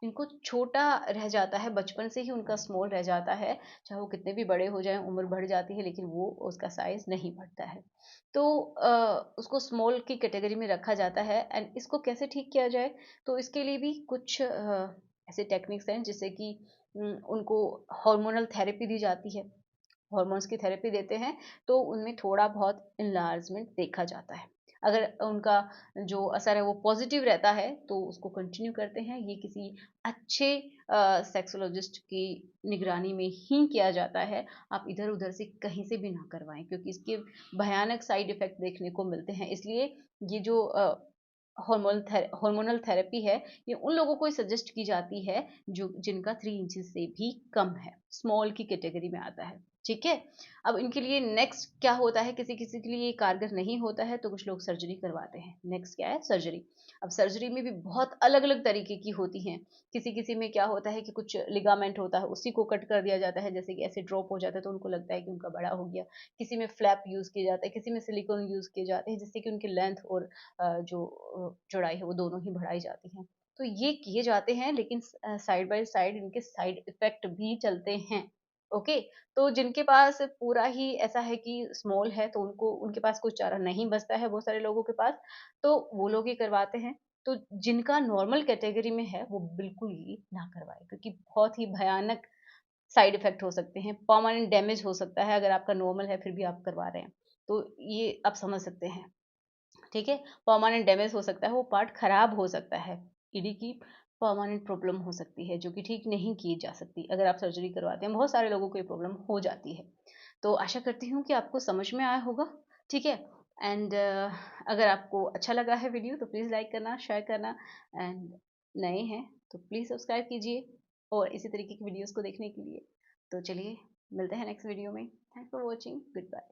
इनको छोटा रह जाता है, बचपन से ही उनका स्मॉल रह जाता है, चाहे वो कितने भी बड़े हो जाएं, उम्र बढ़ जाती है लेकिन वो उसका साइज नहीं बढ़ता है। तो उसको स्मॉल की कैटेगरी में रखा जाता है। एंड इसको कैसे ठीक किया जाए, तो इसके लिए भी कुछ ऐसे टेक्निक्स हैं जिससे कि उनको हार्मोनल थेरेपी दी जाती है। हॉर्मोन्स की थेरेपी देते हैं, तो उनमें थोड़ा बहुत इन्लार्जमेंट देखा जाता है। अगर उनका जो असर है वो पॉजिटिव रहता है तो उसको कंटिन्यू करते हैं। ये किसी अच्छे सेक्सोलॉजिस्ट की निगरानी में ही किया जाता है। आप इधर उधर से कहीं से भी ना करवाएं, क्योंकि इसके भयानक साइड इफेक्ट देखने को मिलते हैं। इसलिए ये जो हार्मोनल थेरेपी है, ये उन लोगों को सजेस्ट की जाती है जो जिनका 3 इंचज से भी कम है, स्मॉल की कैटेगरी में आता है। ठीक है। अब इनके लिए नेक्स्ट क्या होता है, किसी किसी के लिए ये कारगर नहीं होता है तो कुछ लोग सर्जरी करवाते हैं। नेक्स्ट क्या है, सर्जरी। अब सर्जरी में भी बहुत अलग अलग तरीके की होती हैं। किसी किसी में क्या होता है कि कुछ लिगामेंट होता है, उसी को कट कर दिया जाता है, जैसे कि ऐसे ड्रॉप हो जाता है तो उनको लगता है कि उनका बड़ा हो गया। किसी में फ्लैप यूज किया जाता है, किसी में सिलिकॉन यूज किए जाते हैं, जिससे कि उनकी लेंथ और जो चौड़ाई है वो दोनों ही बढ़ाई जाती है। तो ये किए जाते हैं, लेकिन साइड बाय साइड इनके साइड इफेक्ट भी चलते हैं। ओके। तो जिनके पास पूरा ही ऐसा है कि स्मॉल है, तो उनको उनके पास कुछ चारा नहीं बचता है बहुत सारे लोगों के पास, तो वो लोग ही करवाते हैं। तो जिनका नॉर्मल कैटेगरी में है वो बिल्कुल ही ना करवाए, क्योंकि बहुत ही भयानक साइड इफेक्ट हो सकते हैं, परमानेंट डैमेज हो सकता है अगर आपका नॉर्मल है फिर भी आप करवा रहे हैं। तो ये आप समझ सकते हैं। ठीक है। परमानेंट डैमेज हो सकता है, वो पार्ट खराब हो सकता है, ईडी की परमानेंट प्रॉब्लम हो सकती है जो कि ठीक नहीं की जा सकती अगर आप सर्जरी करवाते हैं। बहुत सारे लोगों को ये प्रॉब्लम हो जाती है। तो आशा करती हूँ कि आपको समझ में आया होगा। ठीक है। एंड अगर आपको अच्छा लगा है वीडियो तो प्लीज़ लाइक करना, शेयर करना। एंड नए हैं तो प्लीज़ सब्सक्राइब कीजिए और इसी तरीके की वीडियोस को देखने के लिए। तो चलिए, मिलते हैं नेक्स्ट वीडियो में। Thanks for watching. Good bye.